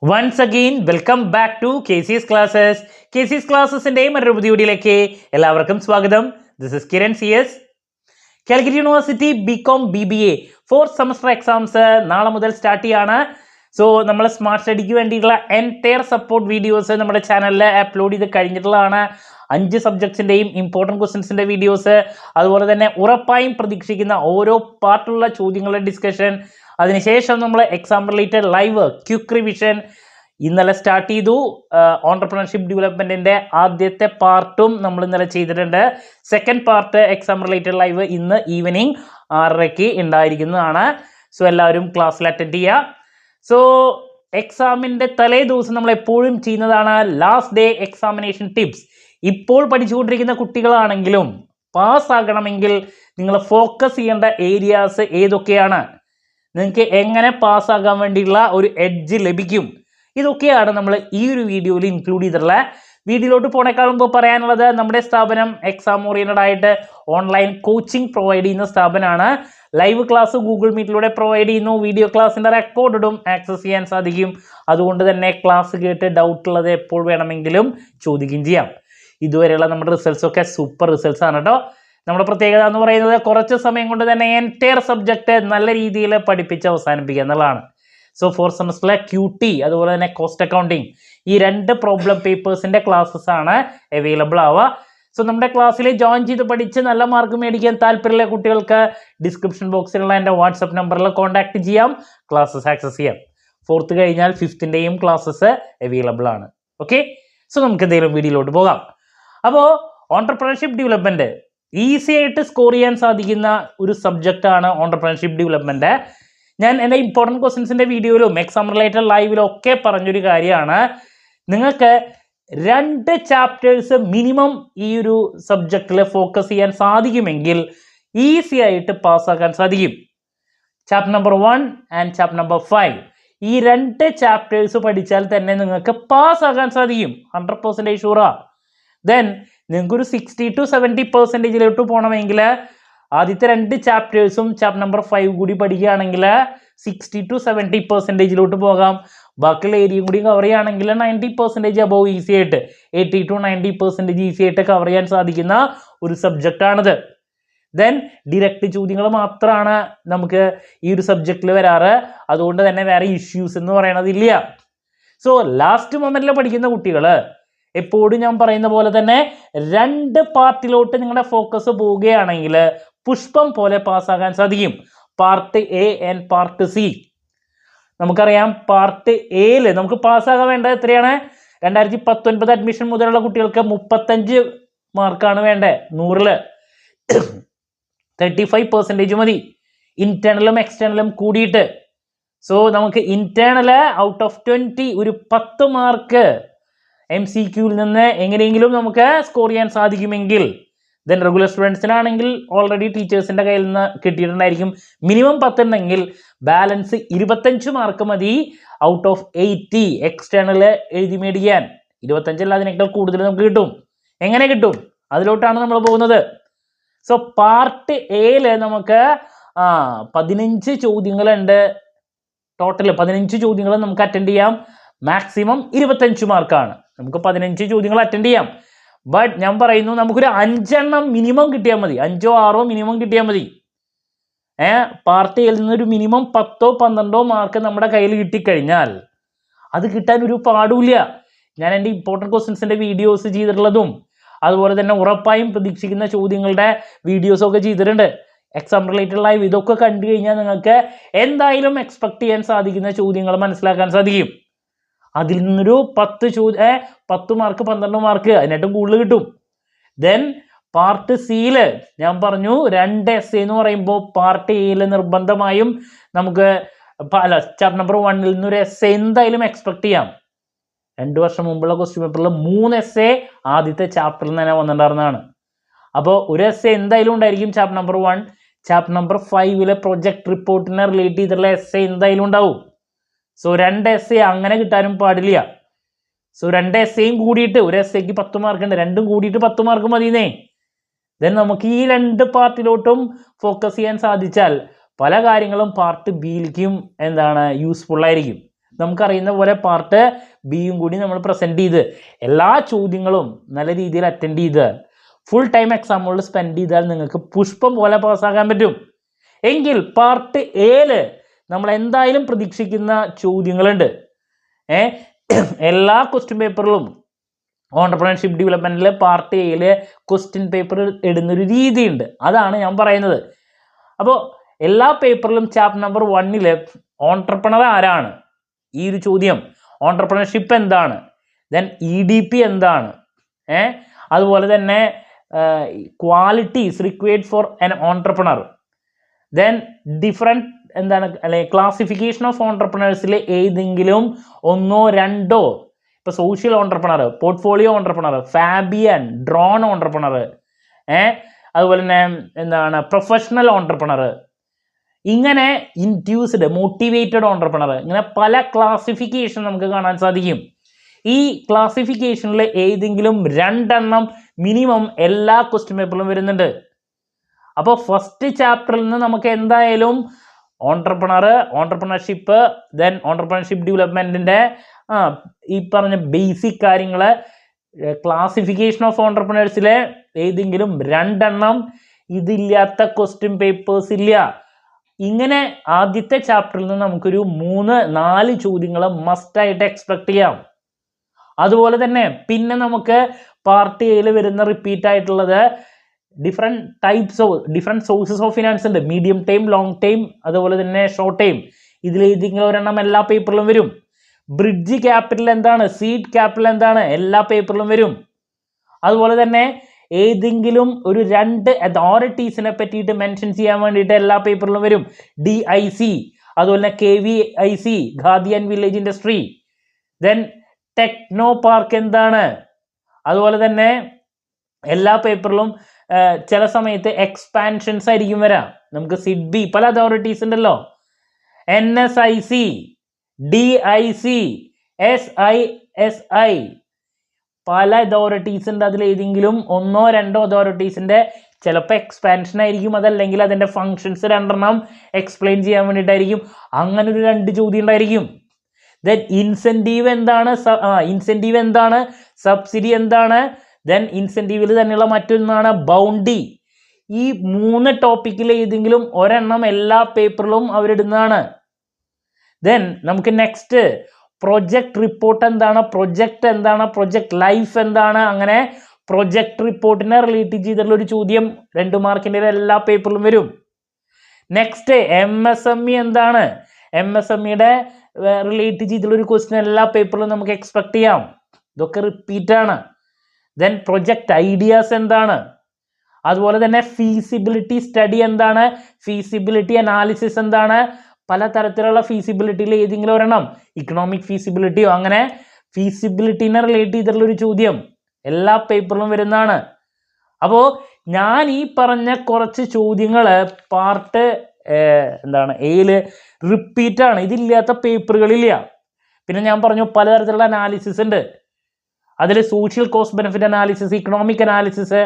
Once again, welcome back to KC's Classes. KC's Classes-ന്റെ മറ്റൊരു പുതിയ വീഡിയോയിലേക്ക് എല്ലാവർക്കും സ്വാഗതം. This is Kiran CS. Calicut university BCom BBA 4th semester exams നാളെ മുതൽ സ്റ്റാർട്ട് ചെയ്യാണ്. സോ നമ്മൾ സ്മാർട്ട് സ്റ്റഡിക്ക് വേണ്ടിയിട്ടുള്ള എൻറ്റയർ സപ്പോർട്ട് വീഡിയോസ് നമ്മുടെ ചാനലിൽ അപ്ലോഡ് ചെയ്ത് കഴിഞ്ഞിട്ടുള്ളതാണ്. 5 സബ്ജക്ട്സിൻ്റെയും ഇമ്പോർട്ടൻറ്റ് ക്വസ്റ്റ്യൻസിൻ്റെ വീഡിയോസ്, അതുപോലെ തന്നെ ഉറപ്പായും പ്രതീക്ഷിക്കുന്ന ഓരോ പാർട്ടുള്ള ചോദ്യങ്ങളുടെ ഡിസ്കഷൻ, അതിനുശേഷം നമ്മൾ exam related live quick revision ഇന്നലെ സ്റ്റാർട്ട് ചെയ്തു. ഓൺട്രപ്രണർഷിപ്പ് ഡെവലപ്മെൻറ്റിൻ്റെ ആദ്യത്തെ പാർട്ടും നമ്മൾ ഇന്നലെ ചെയ്തിട്ടുണ്ട്. Second part exam related live ഇന്ന് ഈവനിങ് 6:30 ഉണ്ടായിരിക്കുന്നതാണ്. സോ എല്ലാവരും ക്ലാസ്സിൽ അറ്റൻഡ് ചെയ്യുക. സോ എക്സാമിൻ്റെ തലേ ദിവസം നമ്മൾ എപ്പോഴും ചെയ്യുന്നതാണ് ലാസ്റ്റ് ഡേ എക്സാമിനേഷൻ ടിപ്സ്. ഇപ്പോൾ പഠിച്ചുകൊണ്ടിരിക്കുന്ന കുട്ടികളാണെങ്കിലും പാസ്സാകണമെങ്കിൽ നിങ്ങൾ ഫോക്കസ് ചെയ്യേണ്ട ഏരിയാസ് ഏതൊക്കെയാണ്, നിങ്ങൾക്ക് എങ്ങനെ പാസ്സാകാൻ വേണ്ടിയുള്ള ഒരു എഡ്ജ് ലഭിക്കും, ഇതൊക്കെയാണ് നമ്മൾ ഈ ഒരു വീഡിയോയിൽ ഇൻക്ലൂഡ് ചെയ്തിട്ടുള്ള. വീഡിയോയിലോട്ട് പോണേക്കാൾ മുമ്പ് പറയാനുള്ളത്, നമ്മുടെ സ്ഥാപനം എക്സാം ഓറിയൻറ്റഡ് ആയിട്ട് ഓൺലൈൻ കോച്ചിങ് പ്രൊവൈഡ് ചെയ്യുന്ന സ്ഥാപനമാണ്. ലൈവ് ക്ലാസ് ഗൂഗിൾ മീറ്റിലൂടെ പ്രൊവൈഡ് ചെയ്യുന്നു. വീഡിയോ ക്ലാസ്സിൻ്റെ റെക്കോർഡും ആക്സസ് ചെയ്യാൻ സാധിക്കും. അതുകൊണ്ട് തന്നെ ക്ലാസ് കേട്ട് ഡൗട്ട് ഉള്ളത് എപ്പോൾ വേണമെങ്കിലും ചോദിക്കുകയും ചെയ്യാം. ഇതുവരെയുള്ള നമ്മുടെ റിസൾട്ട്സൊക്കെ സൂപ്പർ റിസൾട്ട്സ് ആണ് കേട്ടോ. നമ്മുടെ പ്രത്യേകത എന്ന് പറയുന്നത് കുറച്ച് സമയം കൊണ്ട് തന്നെ എൻറ്റയർ സബ്ജക്റ്റ് നല്ല രീതിയിൽ പഠിപ്പിച്ച് അവസാനിപ്പിക്കുക എന്നുള്ളതാണ്. സോ 4th സെമസ്റ്ററിലെ QT അതുപോലെ തന്നെ കോസ്റ്റ് അക്കൗണ്ടിങ്, ഈ 2 പ്രോബ്ലം പേപ്പേഴ്സിൻ്റെ ക്ലാസ്സസ് ആണ് അവൈലബിൾ ആവുക. സോ നമ്മുടെ ക്ലാസ്സിൽ ജോയിൻ ചെയ്ത് പഠിച്ച് നല്ല മാർക്ക് മേടിക്കാൻ താല്പര്യമുള്ള കുട്ടികൾക്ക് ഡിസ്ക്രിപ്ഷൻ ബോക്സിലുള്ള എൻ്റെ വാട്സപ്പ് നമ്പറിൽ കോൺടാക്ട് ചെയ്യാം, ക്ലാസ്സസ് ആക്സസ് ചെയ്യാം. 4th കഴിഞ്ഞാൽ 5th ക്ലാസ്സസ് അവൈലബിൾ ആണ്. ഓക്കെ, സോ നമുക്ക് എന്തെങ്കിലും വീഡിയോയിലോട്ട് പോകാം. അപ്പോൾ ഓൺട്രപ്രണർഷിപ്പ് ഡെവലപ്മെൻറ്റ് ഈസി ആയിട്ട് സ്കോർ ചെയ്യാൻ സാധിക്കുന്ന ഒരു സബ്ജക്റ്റാണ് ഓൺട്രപ്രണർഷിപ്പ് ഡെവലപ്മെൻറ്റ്. ഞാൻ എൻ്റെ ഇമ്പോർട്ടൻറ്റ് ക്വസ്റ്റ്യൻസിൻ്റെ വീഡിയോയിലും എക്സാം റിലേറ്റഡ് ലൈവിലും ഒക്കെ പറഞ്ഞൊരു കാര്യമാണ്, നിങ്ങൾക്ക് 2 ചാപ്റ്റേഴ്സ് മിനിമം ഈ ഒരു സബ്ജക്റ്റിൽ ഫോക്കസ് ചെയ്യാൻ സാധിക്കുമെങ്കിൽ ഈസി ആയിട്ട് പാസ്സാക്കാൻ സാധിക്കും. Chapter number 1 and chapter number 5, ഈ 2 ചാപ്റ്റേഴ്സ് പഠിച്ചാൽ തന്നെ നിങ്ങൾക്ക് പാസ്സാകാൻ സാധിക്കും. 100% ഷുറാ. ദെൻ നിങ്ങൾക്കൊരു 60 to 70% പോകണമെങ്കിൽ ആദ്യത്തെ 2 ചാപ്റ്റേഴ്സും ചാപ്റ്റർ നമ്പർ 5 കൂടി പഠിക്കുകയാണെങ്കിൽ 60 to 70% പോകാം. ബാക്കിയുള്ള ഏരിയയും കൂടി കവർ ചെയ്യുകയാണെങ്കിൽ 90% അബവ് ഈസി ആയിട്ട്, 80 to 90% ഈസി ആയിട്ട് കവർ ചെയ്യാൻ സാധിക്കുന്ന ഒരു സബ്ജക്റ്റാണിത്. ദെൻ ഡിറക്റ്റ് ചോദ്യങ്ങൾ മാത്രമാണ് നമുക്ക് ഈ ഒരു സബ്ജക്റ്റിൽ വരാറ്. അതുകൊണ്ട് തന്നെ വേറെ ഇഷ്യൂസ് എന്ന് പറയണതില്ല. സോ ലാസ്റ്റ് മൊമെന്റിൽ പഠിക്കുന്ന കുട്ടികൾ എപ്പോഴും ഞാൻ പറയുന്ന പോലെ തന്നെ 2 പാർട്ടിലോട്ട് നിങ്ങളുടെ ഫോക്കസ് പോവുകയാണെങ്കിൽ പുഷ്പം പോലെ പാസ്സാകാൻ സാധിക്കും. Part A and part C. നമുക്കറിയാം പാർട്ട് Aയിൽ നമുക്ക് പാസ്സാകാൻ വേണ്ടത് എത്രയാണ്? 2019 അഡ്മിഷൻ മുതലുള്ള കുട്ടികൾക്ക് 35 മാർക്കാണ് വേണ്ടത്. 100ൽ 35% മതി, ഇന്റേണലും എക്സ്റ്റേണലും കൂടിയിട്ട്. സോ നമുക്ക് ഇന്റേണൽ ഔട്ട് ഓഫ് 20 ഒരു 10 മാർക്ക് MCQയിൽ നിന്ന് എങ്ങനെയെങ്കിലും നമുക്ക് സ്കോർ ചെയ്യാൻ സാധിക്കുമെങ്കിൽ, ദെൻ റെഗുലർ സ്റ്റുഡൻസിനാണെങ്കിൽ ഓൾറെഡി ടീച്ചേഴ്സിൻ്റെ കയ്യിൽ നിന്ന് കിട്ടിയിട്ടുണ്ടായിരിക്കും. മിനിമം 10 ഉണ്ടെങ്കിൽ ബാലൻസ് 25 മാർക്ക് മതി ഔട്ട് ഓഫ് 80 എക്സ്റ്റേണൽ എഴുതി മേടിക്കാൻ. 25 അതിനേക്കാൾ കൂടുതൽ നമുക്ക് കിട്ടും. എങ്ങനെ കിട്ടും? അതിലോട്ടാണ് നമ്മൾ പോകുന്നത്. സോ പാർട്ട് Aയിൽ നമുക്ക് 15 ചോദ്യങ്ങളുണ്ട്. ടോട്ടൽ 15 ചോദ്യങ്ങൾ നമുക്ക് അറ്റൻഡ് ചെയ്യാം. മാക്സിമം 25 മാർക്കാണ്. നമുക്ക് 15 ചോദ്യങ്ങൾ അറ്റൻഡ് ചെയ്യാം. ബട്ട് ഞാൻ പറയുന്നു, നമുക്കൊരു 5 മിനിമം കിട്ടിയാൽ മതി, 5 or 6 മിനിമം കിട്ടിയാൽ മതി. പാർട്ട് Aയിൽ നിന്നൊരു മിനിമം 10 or 12 മാർക്ക് നമ്മുടെ കയ്യിൽ കിട്ടിക്കഴിഞ്ഞാൽ അത് കിട്ടാൻ ഒരു പാടില്ല. ഞാൻ എൻ്റെ ഇമ്പോർട്ടൻറ്റ് ക്വസ്റ്റ്യൻസിൻ്റെ വീഡിയോസ് ചെയ്തിട്ടുള്ളതും അതുപോലെ തന്നെ ഉറപ്പായും പ്രതീക്ഷിക്കുന്ന ചോദ്യങ്ങളുടെ വീഡിയോസൊക്കെ ചെയ്തിട്ടുണ്ട്. എക്സാം റിലേറ്റഡ് ലൈവ് ഇതൊക്കെ കണ്ടു കഴിഞ്ഞാൽ നിങ്ങൾക്ക് എന്തായാലും എക്സ്പെക്ട് ചെയ്യാൻ സാധിക്കുന്ന ചോദ്യങ്ങൾ മനസ്സിലാക്കാൻ സാധിക്കും. അതിൽ നിന്നൊരു 10 മാർക്ക് 12 മാർക്ക് അതിനായിട്ടും കൂടുതൽ കിട്ടും. ദെൻ പാർട്ട് Cയിൽ ഞാൻ പറഞ്ഞു 2 essay എന്ന് പറയുമ്പോൾ പാർട്ട് Aയിൽ നിർബന്ധമായും നമുക്ക് ചാപ്റ്റർ നമ്പർ 1ൽ നിന്നൊരു essay എന്തായാലും എക്സ്പെക്ട് ചെയ്യാം. 2 വർഷം മുമ്പുള്ള ക്വസ്റ്റ്യൻ പേപ്പറിൽ 3 essay ആദ്യത്തെ ചാപ്റ്ററിൽ തന്നെ വന്നിട്ടുണ്ടായിരുന്നതാണ്. അപ്പോൾ ഒരു essay എന്തായാലും ഉണ്ടായിരിക്കും ചാപ്റ്റർ നമ്പർ 1. ചാപ്റ്റർ നമ്പർ 5ലെ പ്രൊജക്ട് റിപ്പോർട്ടിനെ റിലേറ്റ് ചെയ്തിട്ടുള്ള essay എന്തായാലും ഉണ്ടാവും. സോ 2 essay അങ്ങനെ കിട്ടാനും പാടില്ല. സോ 2 essayയും കൂടിയിട്ട്, ഒരു essayക്ക് 10 മാർക്ക് ഉണ്ട്, 2ഉം കൂടിയിട്ട് 10 മാർക്ക് മതിയെന്നേ. ദെൻ നമുക്ക് ഈ 2 പാർട്ടിലോട്ടും ഫോക്കസ് ചെയ്യാൻ സാധിച്ചാൽ പല കാര്യങ്ങളും പാർട്ട് Bയിലേക്കും യൂസ്ഫുൾ ആയിരിക്കും. നമുക്കറിയുന്ന പോലെ പാർട്ട് ബിയും കൂടി നമ്മൾ പ്രസൻറ്റ് ചെയ്ത് എല്ലാ ചോദ്യങ്ങളും നല്ല രീതിയിൽ അറ്റൻഡ് ചെയ്ത് ഫുൾ ടൈം എക്സാമുകളിൽ സ്പെൻഡ് ചെയ്താൽ നിങ്ങൾക്ക് പുഷ്പം പോലെ പാസ്സാക്കാൻ പറ്റും. എങ്കിൽ പാർട്ട് എയില് നമ്മൾ എന്തായാലും പ്രതീക്ഷിക്കുന്ന ചോദ്യങ്ങളുണ്ട്. എല്ലാ ക്വസ്റ്റ്യൻ പേപ്പറിലും ഓണ്ടർപ്രണർഷിപ്പ് ഡെവലപ്മെൻറ്റിൽ പാർട്ട് എയിൽ ക്വസ്റ്റ്യൻ പേപ്പർ ഇടുന്നൊരു രീതിയുണ്ട്. അതാണ് ഞാൻ പറയുന്നത്. അപ്പോൾ എല്ലാ പേപ്പറിലും ചാപ്റ്റർ നമ്പർ 1 ഓണ്ടർപ്രണർ ആരാണ്, ഈ ഒരു ചോദ്യം, ഓണ്ടർപ്രണർഷിപ്പ് എന്താണ്, ദെൻ EDP എന്താണ്, അതുപോലെ തന്നെ qualities required for an entrepreneur, then different എന്താണ് അല്ലെങ്കിൽ ക്ലാസിഫിക്കേഷൻ ഓഫ് ഓണ്ടർപ്രണേഴ്സിൽ ഏതെങ്കിലും 1 or 2, ഇപ്പോൾ social entrepreneur, portfolio entrepreneur, Fabian, drone entrepreneur, അതുപോലെ തന്നെ എന്താണ് പ്രൊഫഷണൽ ഓണ്ടർപ്രണർ, ഇങ്ങനെ ഇൻഡ്യൂസ്ഡ് മോട്ടിവേറ്റഡ് ഓണ്ടർപ്രണർ, ഇങ്ങനെ പല ക്ലാസിഫിക്കേഷൻ നമുക്ക് കാണാൻ സാധിക്കും. ഈ ക്ലാസിഫിക്കേഷനിൽ ഏതെങ്കിലും 2 മിനിമം എല്ലാ ക്വസ്റ്റ്യൻ പേപ്പറിലും വരുന്നുണ്ട്. അപ്പോൾ ഫസ്റ്റ് ചാപ്റ്ററിൽ നിന്ന് നമുക്ക് എന്തായാലും ഓണ്ടർപ്രണർഷിപ്പ്, ദെൻ ഓണ്ടർപ്രണർഷിപ്പ് ഡെവലപ്മെൻറ്റിൻ്റെ ഈ പറഞ്ഞ ബേസിക് കാര്യങ്ങൾ, ക്ലാസിഫിക്കേഷൻ ഓഫ് ഓണ്ടർപ്രണേഴ്സിലെ ഏതെങ്കിലും 2 ഇതില്ലാത്ത ക്വസ്റ്റ്യൻ പേപ്പേഴ്സ് ഇല്ല. ഇങ്ങനെ ആദ്യത്തെ ചാപ്റ്ററിൽ നിന്ന് നമുക്കൊരു 3-4 ചോദ്യങ്ങൾ മസ്റ്റായിട്ട് എക്സ്പെക്ട് ചെയ്യാം. അതുപോലെ തന്നെ പിന്നെ നമുക്ക് പാർട്ട് എയിൽ വരുന്ന റിപ്പീറ്റ് ആയിട്ടുള്ളത് ഡിഫറെൻറ്റ് സോഴ്സസ് ഓഫ് ഫിനാൻസ് ഉണ്ട്. മീഡിയം ടൈം, ലോങ് ടൈം, അതുപോലെ തന്നെ ഷോർട്ട് ടൈം. ഇതിലേതെങ്കിലും 1 എല്ലാ പേപ്പറിലും വരും. ബ്രിഡ്ജ് ക്യാപിറ്റൽ എന്താണ്, സീഡ് ക്യാപിറ്റൽ എന്താണ്, എല്ലാ പേപ്പറിലും വരും. അതുപോലെ തന്നെ ഏതെങ്കിലും ഒരു 2 അതോറിറ്റീസിനെ പറ്റിയിട്ട് മെൻഷൻ ചെയ്യാൻ വേണ്ടിയിട്ട് എല്ലാ പേപ്പറിലും വരും. DIC, അതുപോലെ തന്നെ KVIC, khadi and village industry, then techno park എന്താണ്. അതുപോലെ തന്നെ എല്ലാ പേപ്പറിലും ചില സമയത്ത് എക്സ്പാൻഷൻസ് ആയിരിക്കും വരാം. നമുക്ക് സിഡ്ബി, പല അതോറിറ്റീസ് ഉണ്ടല്ലോ, NSIC, DIC, SISI, പല അതോറിറ്റീസ് ഉണ്ട്. അതിൽ ഏതെങ്കിലും 1 or 2 അതോറിറ്റീസിൻ്റെ ചിലപ്പോൾ എക്സ്പാൻഷൻ ആയിരിക്കും, അതല്ലെങ്കിൽ അതിൻ്റെ ഫങ്ഷൻസ് 2 എക്സ്പ്ലെയിൻ ചെയ്യാൻ വേണ്ടിയിട്ടായിരിക്കും. അങ്ങനെ ഒരു 2 ചോദ്യം ഉണ്ടായിരിക്കും. ദെൻ ഇൻസെൻറ്റീവ് എന്താണ്, സബ്സിഡി എന്താണ്, ദെൻ ഇൻസെൻറ്റീവിൽ തന്നെയുള്ള മറ്റൊന്നാണ് ബൗണ്ടി. ഈ 3 ടോപ്പിക്കിൽ ഏതെങ്കിലും 1 എല്ലാ പേപ്പറിലും അവരിടുന്നതാണ്. ദെൻ നമുക്ക് നെക്സ്റ്റ് പ്രൊജക്ട് റിപ്പോർട്ട് എന്താണ്, പ്രൊജക്ട് ലൈഫ് എന്താണ്, അങ്ങനെ പ്രൊജക്ട് റിപ്പോർട്ടിനെ റിലേറ്റ് ചെയ്തിട്ടുള്ള ഒരു ചോദ്യം 2 മാർക്കിൻ്റെ എല്ലാ പേപ്പറിലും വരും. നെക്സ്റ്റ് MSME എന്താണ്, MSMEയുടെ റിലേറ്റ് ചെയ്തിട്ടുള്ള ഒരു ക്വസ്റ്റ്യൻ എല്ലാ പേപ്പറിലും നമുക്ക് എക്സ്പെക്ട് ചെയ്യാം. ഇതൊക്കെ റിപ്പീറ്റ് ആണ്. ദെൻ പ്രൊജക്ട് ഐഡിയാസ് എന്താണ്, അതുപോലെ തന്നെ ഫീസിബിലിറ്റി സ്റ്റഡി എന്താണ്, ഫീസിബിലിറ്റി അനാലിസിസ് എന്താണ്, പലതരത്തിലുള്ള ഫീസിബിലിറ്റിയിൽ ഏതെങ്കിലും 1 ഇക്കണോമിക് ഫീസിബിലിറ്റിയോ അങ്ങനെ ഫീസിബിലിറ്റിനെ റിലേറ്റ് ചെയ്തിട്ടുള്ള ഒരു ചോദ്യം എല്ലാ പേപ്പറിലും വരുന്നതാണ്. അപ്പോൾ ഞാൻ ഈ പറഞ്ഞ കുറച്ച് ചോദ്യങ്ങൾ പാർട്ട് എയിൽ റിപ്പീറ്റാണ്, ഇതില്ലാത്ത പേപ്പറുകളില്ല. പിന്നെ ഞാൻ പറഞ്ഞു പലതരത്തിലുള്ള അനാലിസിസ് ഉണ്ട്. അതിൽ social cost benefit analysis, economic analysis,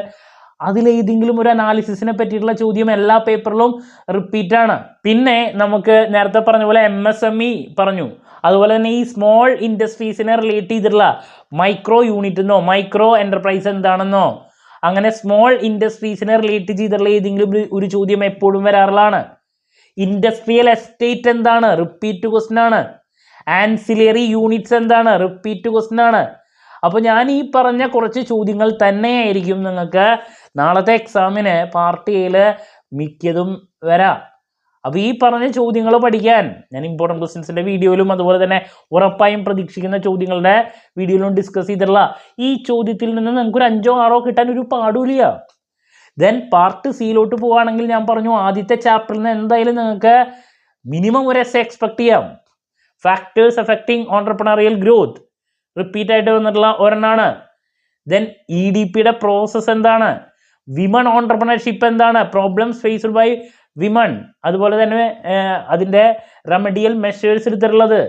അതിലേതെങ്കിലും ഒരു അനാലിസിസിനെ പറ്റിയിട്ടുള്ള ചോദ്യം എല്ലാ പേപ്പറിലും റിപ്പീറ്റാണ്. പിന്നെ നമുക്ക് നേരത്തെ പറഞ്ഞ പോലെ MSME പറഞ്ഞു, അതുപോലെ തന്നെ ഈ സ്മോൾ ഇൻഡസ്ട്രീസിനെ റിലേറ്റ് ചെയ്തിട്ടുള്ള മൈക്രോ യൂണിറ്റ് എന്നോ മൈക്രോ എൻ്റർപ്രൈസ് എന്താണെന്നോ അങ്ങനെ സ്മോൾ ഇൻഡസ്ട്രീസിനെ റിലേറ്റ് ചെയ്തിട്ടുള്ള ഏതെങ്കിലും ഒരു ചോദ്യം എപ്പോഴും വരാറുള്ളതാണ്. ഇൻഡസ്ട്രിയൽ എസ്റ്റേറ്റ് എന്താണ്, റിപ്പീറ്റ് ക്വസ്റ്റ്യൻ ആണ്. ആൻസിലറി യൂണിറ്റ്സ് എന്താണ്, റിപ്പീറ്റ് ക്വസ്റ്റ്യൻ ആണ്. അപ്പോൾ ഞാൻ ഈ പറഞ്ഞ കുറച്ച് ചോദ്യങ്ങൾ തന്നെയായിരിക്കും നിങ്ങൾക്ക് നാളത്തെ എക്സാമിന് പാർട്ട് എയിൽ മിക്കതും വരാം. അപ്പോൾ ഈ പറഞ്ഞ ചോദ്യങ്ങൾ പഠിക്കാൻ ഞാൻ ഇമ്പോർട്ടൻറ്റ് ക്വസ്റ്റ്യൻസിൻ്റെ വീഡിയോയിലും അതുപോലെ തന്നെ ഉറപ്പായും പ്രതീക്ഷിക്കുന്ന ചോദ്യങ്ങളുടെ വീഡിയോയിലും ഡിസ്കസ് ചെയ്തിട്ടുള്ള ഈ ചോദ്യത്തിൽ നിന്ന് നമുക്കൊരു 5 or 6 കിട്ടാൻ ഒരു പാടില്ല. ദെൻ പാർട്ട് സിയിലോട്ട് പോവുകയാണെങ്കിൽ ഞാൻ പറഞ്ഞു ആദ്യത്തെ ചാപ്റ്ററിൽ നിന്ന് എന്തായാലും നിങ്ങൾക്ക് മിനിമം ഒരു എസ്സേ എക്സ്പെക്ട് ചെയ്യാം. Factors affecting entrepreneurial growth repeat ആയിട്ട് വന്നിട്ടുള്ള 1 ദെൻ EDPയുടെ പ്രോസസ് എന്താണ്, വിമൺ ഓണ്ടർപ്രണർഷിപ്പ് എന്താണ്, പ്രോബ്ലംസ് ഫേസ്ഡ് ബൈ വിമൺ, അതുപോലെ തന്നെ അതിൻ്റെ റെമഡിയൽ മെഷേഴ്സ് എടുത്തിട്ടുള്ളത്,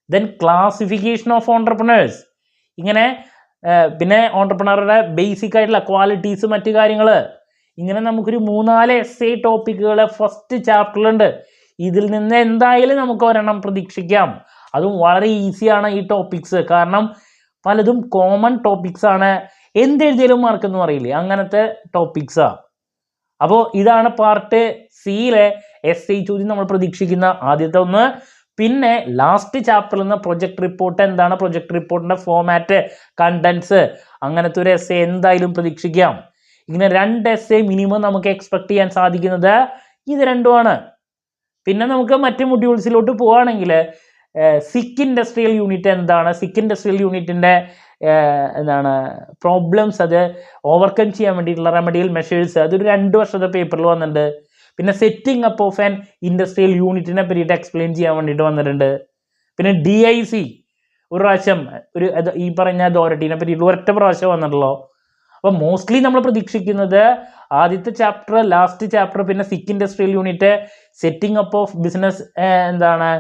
ദെൻ ക്ലാസിഫിക്കേഷൻ ഓഫ് ഓണ്ടർപ്രണേഴ്സ്, ഇങ്ങനെ പിന്നെ ഓണ്ടർപ്രണറുടെ ബേസിക് ആയിട്ടുള്ള ക്വാളിറ്റീസ്, മറ്റു കാര്യങ്ങൾ, ഇങ്ങനെ നമുക്കൊരു 3-4 എസ്സേ ടോപ്പിക്കുകൾ ഫസ്റ്റ് ചാപ്റ്ററിലുണ്ട്. ഇതിൽ നിന്ന് എന്തായാലും നമുക്ക് 1 പ്രതീക്ഷിക്കാം. അതും വളരെ ഈസിയാണ് ഈ ടോപ്പിക്സ്, കാരണം പലതും കോമൺ ടോപ്പിക്സ് ആണ്. എന്തെഴുതിയാലും മാർക്കെന്ന് പറയില്ലേ, അങ്ങനത്തെ ടോപ്പിക്സാണ്. അപ്പോൾ ഇതാണ് പാർട്ട് സിയിലെ SI ചോദ്യം നമ്മൾ പ്രതീക്ഷിക്കുന്ന ആദ്യത്തെ ഒന്ന്. പിന്നെ ലാസ്റ്റ് ചാപ്റ്ററിൽ നിന്ന് പ്രൊജക്ട് റിപ്പോർട്ട് എന്താണ്, പ്രൊജക്ട് റിപ്പോർട്ടിന്റെ ഫോമാറ്റ്, കണ്ടൻസ്, അങ്ങനത്തെ ഒരു essay എന്തായാലും പ്രതീക്ഷിക്കാം. ഇങ്ങനെ 2 essay മിനിമം നമുക്ക് എക്സ്പെക്ട് ചെയ്യാൻ സാധിക്കുന്നത് ഇത് രണ്ടുമാണ്. പിന്നെ നമുക്ക് മറ്റ് മൊഡ്യൂൾസിലോട്ട് പോവുകയാണെങ്കിൽ സിക്ക് ഇൻഡസ്ട്രിയൽ യൂണിറ്റ് എന്താണ്, സിക്ക് ഇൻഡസ്ട്രിയൽ യൂണിറ്റിന്റെ എന്താണ് പ്രോബ്ലംസ്, അത് ഓവർകം ചെയ്യാൻ വേണ്ടിയിട്ടുള്ള റെമഡിയൽ മെഷേഴ്സ്, അതൊരു 2 വർഷത്തെ പേപ്പറിൽ വന്നിട്ടുണ്ട്. പിന്നെ setting up of an industrial യൂണിറ്റിനെ പറ്റിയിട്ട് എക്സ്പ്ലെയിൻ ചെയ്യാൻ വേണ്ടിയിട്ട് വന്നിട്ടുണ്ട്. പിന്നെ DIC ഒരു പ്രാവശ്യം ഈ പറഞ്ഞ അതോറിറ്റീനെ പറ്റിയിട്ട് ഒരൊറ്റ പ്രാവശ്യം വന്നിട്ടുള്ളൂ. അപ്പോൾ മോസ്റ്റ്ലി നമ്മൾ പ്രതീക്ഷിക്കുന്നത് ആദ്യത്തെ ചാപ്റ്റർ, ലാസ്റ്റ് ചാപ്റ്റർ, പിന്നെ സിക്ക് industrial unit, setting up of business എന്താണ്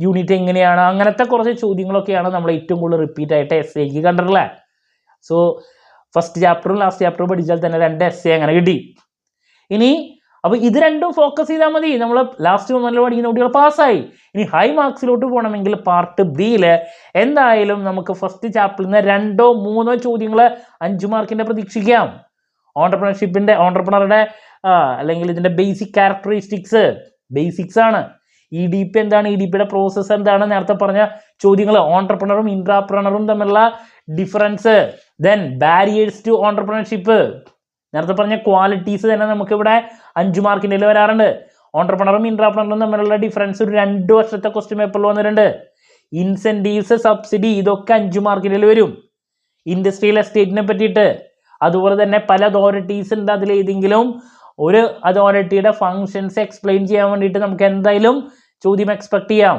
യൂണിറ്റ് എങ്ങനെയാണ്, അങ്ങനത്തെ കുറച്ച് ചോദ്യങ്ങളൊക്കെയാണ് നമ്മൾ ഏറ്റവും കൂടുതൽ റിപ്പീറ്റ് ആയിട്ട് SIക്ക് കണ്ടിട്ടുള്ളത്. സോ ഫസ്റ്റ് ചാപ്റ്ററും ലാസ്റ്റ് ചാപ്റ്ററും പഠിച്ചാൽ തന്നെ 2 essay അങ്ങനെ കിട്ടി. ഇനി അപ്പോൾ ഇത് രണ്ടും ഫോക്കസ് ചെയ്താൽ മതി, നമ്മൾ ലാസ്റ്റ് നല്ല പഠിക്കുന്ന കുട്ടികൾ പാസ്സായി. ഇനി ഹൈ മാർക്സിലോട്ട് പോകണമെങ്കിൽ പാർട്ട് ബിയിൽ എന്തായാലും നമുക്ക് ഫസ്റ്റ് ചാപ്റ്ററിൽ നിന്ന് 2 or 3 ചോദ്യങ്ങൾ 5 മാർക്കിൻ്റെ പ്രതീക്ഷിക്കാം. ഓണ്ടർപ്രണറുടെ അല്ലെങ്കിൽ ഇതിൻ്റെ ബേസിക് ക്യാരക്ടറിസ്റ്റിക്സ്, ബേസിക്സ് ആണ്. EDP എന്താണ്, EDPയുടെ പ്രോസസ്സ് എന്താണ്, നേരത്തെ പറഞ്ഞ ചോദ്യങ്ങൾ, ഓണ്ടർപ്രണറും ഇൻട്രാപ്രണറും തമ്മിലുള്ള difference, then barriers to entrepreneurship, നേരത്തെ പറഞ്ഞ ക്വാളിറ്റീസ് തന്നെ നമുക്കിവിടെ 5 മാർക്കിൻ്റെ വരാറുണ്ട്. ഓണ്ടർപ്രണറും ഇൻട്രാപ്രണറും തമ്മിലുള്ള ഡിഫറൻസ് ഒരു 2 വർഷത്തെ ക്വസ്റ്റ്യൻ പേപ്പറിൽ വന്നിട്ടുണ്ട്. ഇൻസെൻറ്റീവ്സ്, സബ്സിഡി, ഇതൊക്കെ 5 മാർക്കിൻ്റെ വരും. ഇൻഡസ്ട്രിയൽ എസ്റ്റേറ്റിനെ പറ്റിയിട്ട്, അതുപോലെ തന്നെ പല അതോറിറ്റീസ് ഉണ്ട്, അതിലേതെങ്കിലും ഒരു അതോറിറ്റിയുടെ ഫങ്ഷൻസ് എക്സ്പ്ലെയിൻ ചെയ്യാൻ വേണ്ടിയിട്ട് നമുക്ക് എന്തായാലും ചോദ്യം എക്സ്പെക്ട് ചെയ്യാം.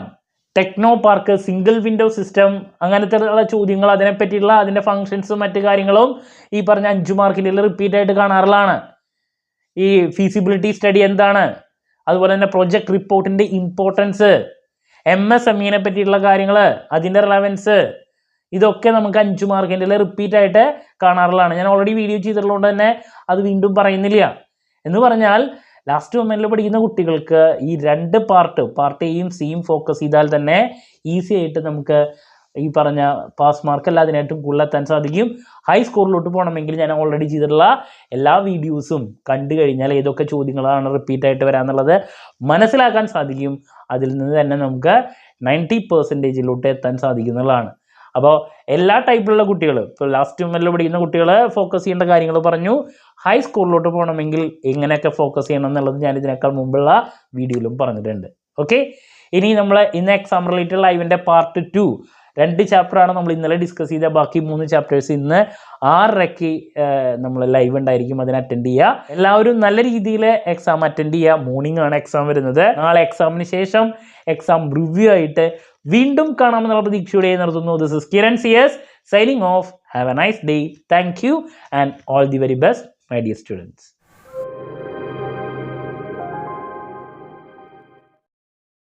Techno park, single window system, അങ്ങനത്തെ ഉള്ള ചോദ്യങ്ങൾ, അതിനെപ്പറ്റിയുള്ള അതിൻ്റെ ഫങ്ഷൻസും മറ്റു കാര്യങ്ങളും ഈ പറഞ്ഞ 5 മാർക്കിൻ്റെ റിപ്പീറ്റ് ആയിട്ട് കാണാറുള്ളതാണ്. ഈ ഫീസിബിലിറ്റി സ്റ്റഡി എന്താണ്, അതുപോലെ തന്നെ പ്രൊജക്ട് റിപ്പോർട്ടിൻ്റെ ഇമ്പോർട്ടൻസ്, MSMEനെ പറ്റിയിട്ടുള്ള കാര്യങ്ങൾ, അതിൻ്റെ റിലവൻസ്, ഇതൊക്കെ നമുക്ക് 5 മാർക്കിൻ്റെ റിപ്പീറ്റ് ആയിട്ട് കാണാറുള്ളതാണ്. ഞാൻ ഓൾറെഡി വീഡിയോ ചെയ്തിട്ടുള്ളതുകൊണ്ട് തന്നെ അത് വീണ്ടും പറയുന്നില്ല. എന്ന് പറഞ്ഞാൽ ലാസ്റ്റ് മൊമെന്റിൽ പഠിക്കുന്ന കുട്ടികൾക്ക് ഈ 2 പാർട്ട് എയും സിയും ഫോക്കസ് ചെയ്താൽ തന്നെ ഈസി ആയിട്ട് നമുക്ക് ഈ പറഞ്ഞ പാസ് മാർക്ക് അല്ല അതിനായിട്ടും കൂടുതലെത്താൻ സാധിക്കും. ഹൈ സ്കോറിലോട്ട് പോകണമെങ്കിൽ ഞാൻ ഓൾറെഡി ചെയ്തിട്ടുള്ള എല്ലാ വീഡിയോസും കണ്ടു കഴിഞ്ഞാൽ ഏതൊക്കെ ചോദ്യങ്ങളാണ് റിപ്പീറ്റ് ആയിട്ട് വരാമെന്നുള്ളത് മനസ്സിലാക്കാൻ സാധിക്കും. അതിൽ നിന്ന് തന്നെ നമുക്ക് 90% എത്താൻ സാധിക്കുന്നതാണ്. അപ്പോൾ എല്ലാ ടൈപ്പിലുള്ള കുട്ടികൾ, ഇപ്പോൾ ലാസ്റ്റ് മൊമെന്റിൽ പഠിക്കുന്ന കുട്ടികൾ ഫോക്കസ് ചെയ്യേണ്ട കാര്യങ്ങൾ പറഞ്ഞു. ഹൈ സ്കൂളിലോട്ട് പോകണമെങ്കിൽ എങ്ങനെയൊക്കെ ഫോക്കസ് ചെയ്യണം എന്നുള്ളത് ഞാൻ ഇതിനേക്കാൾ മുമ്പുള്ള വീഡിയോയിലും പറഞ്ഞിട്ടുണ്ട്. ഓക്കെ, ഇനി നമ്മൾ ഇന്ന് എക്സാം റിലേറ്റഡ് ലൈവിൻ്റെ പാർട്ട് 2 2 ചാപ്റ്ററാണ് നമ്മൾ ഇന്നലെ ഡിസ്കസ് ചെയ്ത. ബാക്കി 3 ചാപ്റ്റേഴ്സ് ഇന്ന് 6:30 നമ്മൾ ലൈവ് ഉണ്ടായിരിക്കും, അതിന് അറ്റൻഡ് ചെയ്യുക. എല്ലാവരും നല്ല രീതിയിൽ എക്സാം അറ്റൻഡ് ചെയ്യുക. മോർണിംഗ് ആണ് എക്സാം വരുന്നത്. നാളെ എക്സാമിന് ശേഷം എക്സാം റിവ്യൂ ആയിട്ട് വീണ്ടും കാണാമെന്നുള്ള പ്രതീക്ഷയോടെ നിർത്തുന്നു. This is Kiran CS signing off. Have a nice day. Thank you and all the very best, my dear students.